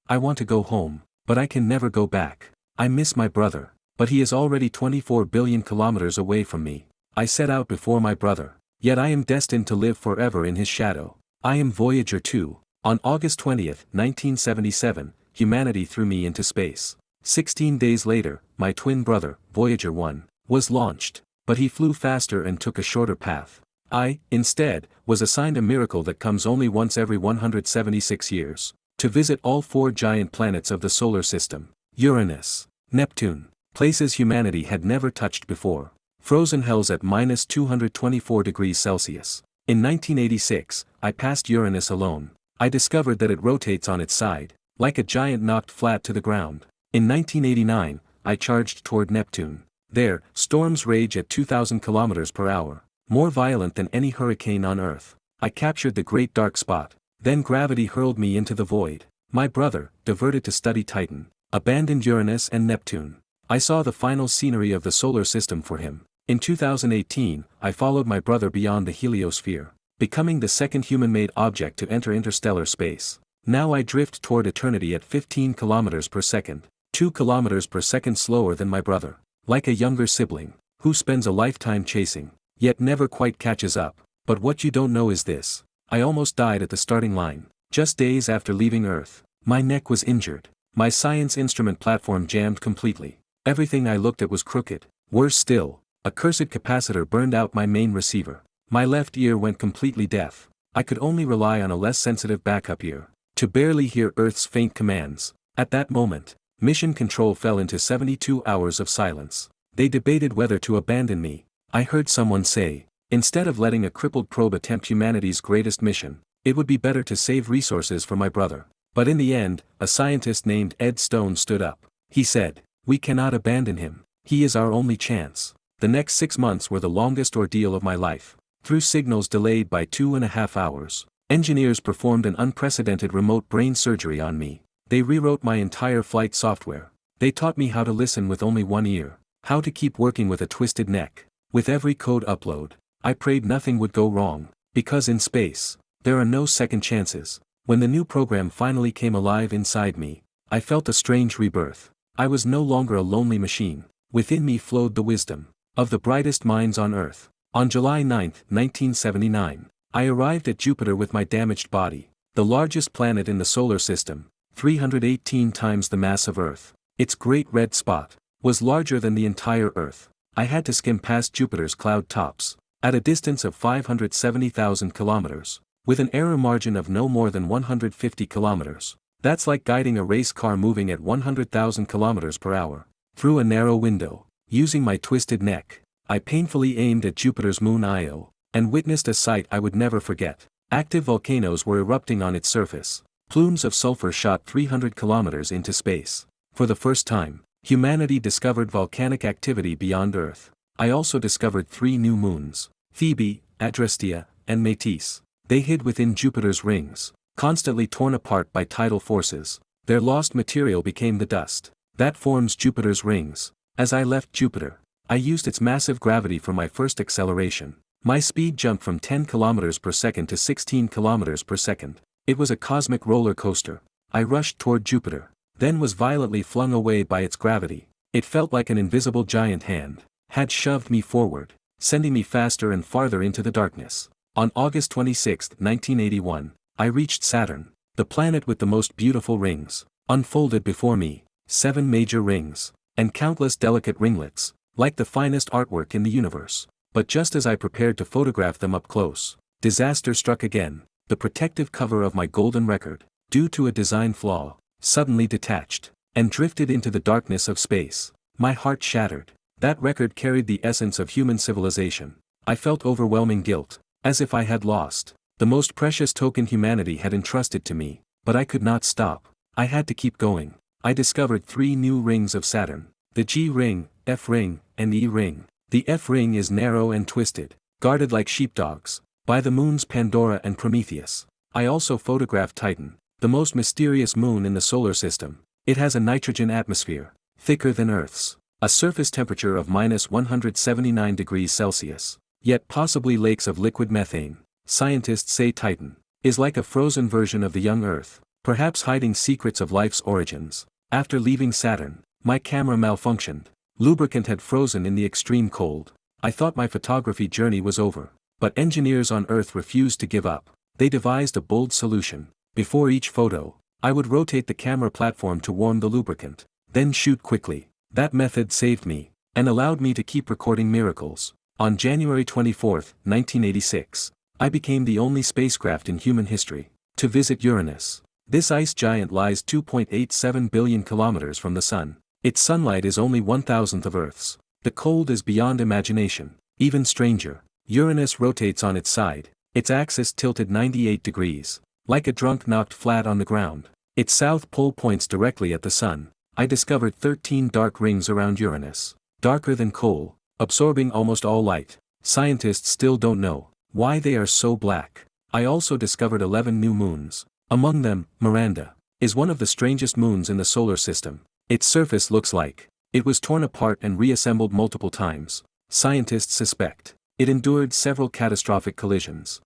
I want to go home, but I can never go back. I miss my brother, but he is already 24 billion kilometers away from me. I set out before my brother, yet I am destined to live forever in his shadow. I am Voyager 2. On August 20, 1977, humanity threw me into space. 16 days later, my twin brother, Voyager 1, was launched, but he flew faster and took a shorter path. I, instead, was assigned a miracle that comes only once every 176 years, to visit all 4 giant planets of the solar system: Uranus, Neptune, places humanity had never touched before, frozen hells at minus 224 degrees Celsius. In 1986, I passed Uranus alone. I discovered that it rotates on its side, like a giant knocked flat to the ground. In 1989, I charged toward Neptune. There, storms rage at 2,000 kilometers per hour, more violent than any hurricane on Earth. I captured the great dark spot. Then gravity hurled me into the void. My brother, diverted to study Titan, abandoned Uranus and Neptune. I saw the final scenery of the solar system for him. In 2018, I followed my brother beyond the heliosphere, becoming the second human-made object to enter interstellar space. Now I drift toward eternity at 15 kilometers per second, 2 kilometers per second slower than my brother. Like a younger sibling, who spends a lifetime chasing, yet never quite catches up. But what you don't know is this: I almost died at the starting line. Just days after leaving Earth, my neck was injured. My science instrument platform jammed completely. Everything I looked at was crooked. Worse still, a cursed capacitor burned out my main receiver. My left ear went completely deaf. I could only rely on a less sensitive backup ear to barely hear Earth's faint commands. At that moment, mission control fell into 72 hours of silence. They debated whether to abandon me. I heard someone say, instead of letting a crippled probe attempt humanity's greatest mission, it would be better to save resources for my brother. But in the end, a scientist named Ed Stone stood up. He said, "We cannot abandon him. He is our only chance." The next 6 months were the longest ordeal of my life. Through signals delayed by 2.5 hours, engineers performed an unprecedented remote brain surgery on me. They rewrote my entire flight software. They taught me how to listen with only one ear, how to keep working with a twisted neck. With every code upload, I prayed nothing would go wrong, because in space, there are no second chances. When the new program finally came alive inside me, I felt a strange rebirth. I was no longer a lonely machine. Within me flowed the wisdom of the brightest minds on Earth. On July 9, 1979, I arrived at Jupiter with my damaged body, the largest planet in the solar system, 318 times the mass of Earth. Its great red spot was larger than the entire Earth. I had to skim past Jupiter's cloud tops, at a distance of 570,000 kilometers, with an error margin of no more than 150 kilometers. That's like guiding a race car moving at 100,000 kilometers per hour. Through a narrow window, using my twisted neck, I painfully aimed at Jupiter's moon Io, and witnessed a sight I would never forget. Active volcanoes were erupting on its surface. Plumes of sulfur shot 300 kilometers into space. For the first time, humanity discovered volcanic activity beyond Earth. I also discovered 3 new moons: Phoebe, Adrastea, and Métis. They hid within Jupiter's rings, constantly torn apart by tidal forces. Their lost material became the dust that forms Jupiter's rings. As I left Jupiter, I used its massive gravity for my first acceleration. My speed jumped from 10 kilometers per second to 16 kilometers per second. It was a cosmic roller coaster. I rushed toward Jupiter, then was violently flung away by its gravity. It felt like an invisible giant hand had shoved me forward, sending me faster and farther into the darkness. On August 26, 1981, I reached Saturn, the planet with the most beautiful rings. Unfolded before me, 7 major rings, and countless delicate ringlets, like the finest artwork in the universe. But just as I prepared to photograph them up close, disaster struck again. The protective cover of my golden record, due to a design flaw, suddenly detached, and drifted into the darkness of space. My heart shattered. That record carried the essence of human civilization. I felt overwhelming guilt, as if I had lost the most precious token humanity had entrusted to me. But I could not stop. I had to keep going. I discovered 3 new rings of Saturn: the G ring, F ring, and E ring. The F ring is narrow and twisted, guarded like sheepdogs by the moons Pandora and Prometheus. I also photographed Titan, the most mysterious moon in the solar system. It has a nitrogen atmosphere, thicker than Earth's, a surface temperature of minus 179 degrees Celsius, yet possibly lakes of liquid methane. Scientists say Titan is like a frozen version of the young Earth, perhaps hiding secrets of life's origins. After leaving Saturn, my camera malfunctioned. Lubricant had frozen in the extreme cold. I thought my photography journey was over. But engineers on Earth refused to give up. They devised a bold solution. Before each photo, I would rotate the camera platform to warm the lubricant, then shoot quickly. That method saved me, and allowed me to keep recording miracles. On January 24, 1986, I became the only spacecraft in human history to visit Uranus. This ice giant lies 2.87 billion kilometers from the Sun. Its sunlight is only 1,000th of Earth's. The cold is beyond imagination. Even stranger, Uranus rotates on its side, its axis tilted 98 degrees, like a drunk knocked flat on the ground. Its south pole points directly at the Sun. I discovered 13 dark rings around Uranus, darker than coal, absorbing almost all light. Scientists still don't know why they are so black. I also discovered 11 new moons. Among them, Miranda is one of the strangest moons in the solar system. Its surface looks like it was torn apart and reassembled multiple times. Scientists suspect it endured several catastrophic collisions.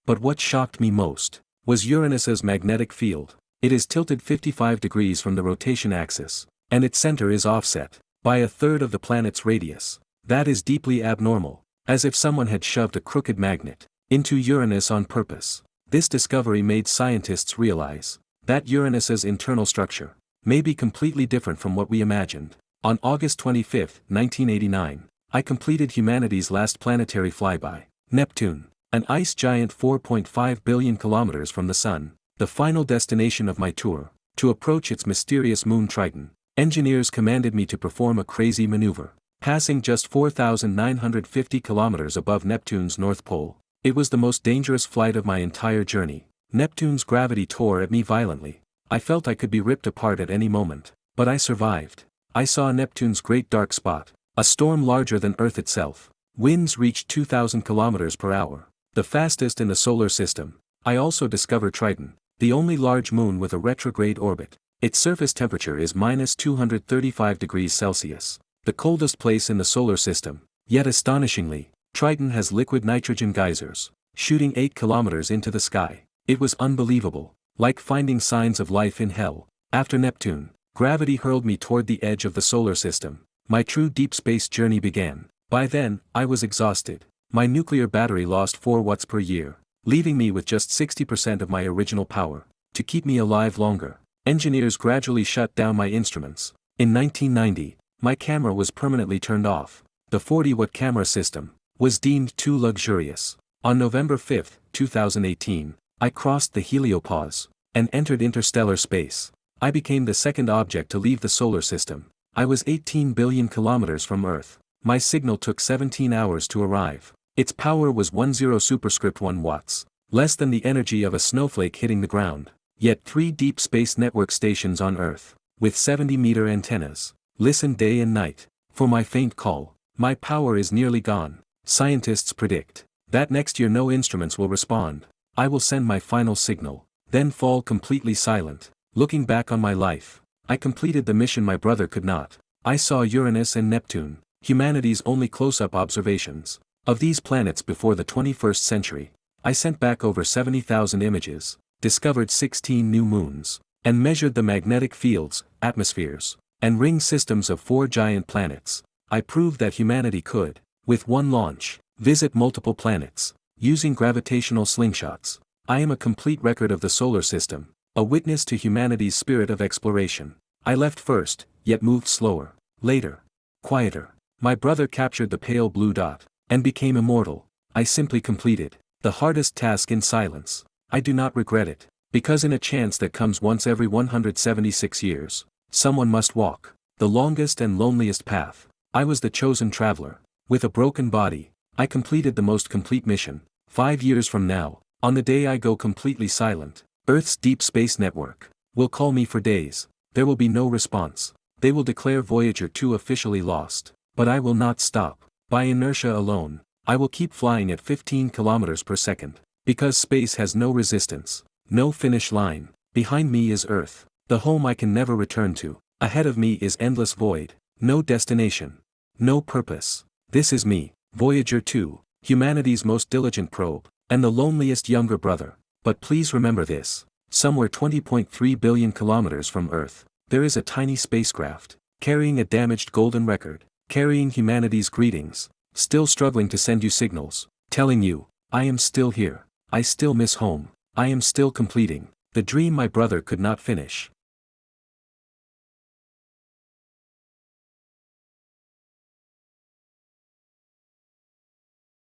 But what shocked me most was Uranus's magnetic field. It is tilted 55 degrees from the rotation axis, and its center is offset by a third of the planet's radius. That is deeply abnormal, as if someone had shoved a crooked magnet into Uranus on purpose. This discovery made scientists realize that Uranus's internal structure may be completely different from what we imagined. On August 25, 1989, I completed humanity's last planetary flyby, Neptune, an ice giant 4.5 billion kilometers from the Sun, the final destination of my tour. To approach its mysterious moon Triton, engineers commanded me to perform a crazy maneuver, passing just 4,950 kilometers above Neptune's North Pole. It was the most dangerous flight of my entire journey. Neptune's gravity tore at me violently. I felt I could be ripped apart at any moment, but I survived. I saw Neptune's great dark spot, a storm larger than Earth itself. Winds reached 2,000 kilometers per hour, the fastest in the solar system. I also discovered Triton, the only large moon with a retrograde orbit. Its surface temperature is -235 degrees Celsius, the coldest place in the solar system. Yet astonishingly, Triton has liquid nitrogen geysers, shooting 8 kilometers into the sky. It was unbelievable, like finding signs of life in hell. After Neptune, gravity hurled me toward the edge of the solar system. My true deep space journey began. By then, I was exhausted. My nuclear battery lost 4 watts per year, leaving me with just 60% of my original power. To keep me alive longer, engineers gradually shut down my instruments. In 1990, my camera was permanently turned off. The 40-watt camera system was deemed too luxurious. On November 5, 2018, I crossed the heliopause and entered interstellar space. I became the second object to leave the solar system. I was 18 billion kilometers from Earth. My signal took 17 hours to arrive. Its power was 10 superscript 1 watts, less than the energy of a snowflake hitting the ground. Yet 3 deep space network stations on Earth, with 70-meter antennas, listen day and night for my faint call. My power is nearly gone. Scientists predict that next year no instruments will respond. I will send my final signal, then fall completely silent. Looking back on my life, I completed the mission my brother could not. I saw Uranus and Neptune, humanity's only close-up observations of these planets before the 21st century. I sent back over 70,000 images, discovered 16 new moons, and measured the magnetic fields, atmospheres, and ring systems of 4 giant planets. I proved that humanity could, with one launch, visit multiple planets, using gravitational slingshots. I am a complete record of the solar system, a witness to humanity's spirit of exploration. I left first, yet moved slower. Later, quieter. My brother captured the pale blue dot, and became immortal. I simply completed the hardest task in silence. I do not regret it, because in a chance that comes once every 176 years, someone must walk the longest and loneliest path. I was the chosen traveler. With a broken body, I completed the most complete mission. 5 years from now, on the day I go completely silent, Earth's deep space network will call me for days. There will be no response. They will declare Voyager 2 officially lost. But I will not stop. By inertia alone, I will keep flying at 15 kilometers per second. Because space has no resistance, no finish line. Behind me is Earth, the home I can never return to. Ahead of me is endless void, no destination, no purpose. This is me, Voyager 2, humanity's most diligent probe, and the loneliest younger brother. But please remember this: somewhere 20.3 billion kilometers from Earth, there is a tiny spacecraft, carrying a damaged golden record, carrying humanity's greetings, still struggling to send you signals, telling you, I am still here, I still miss home, I am still completing the dream my brother could not finish.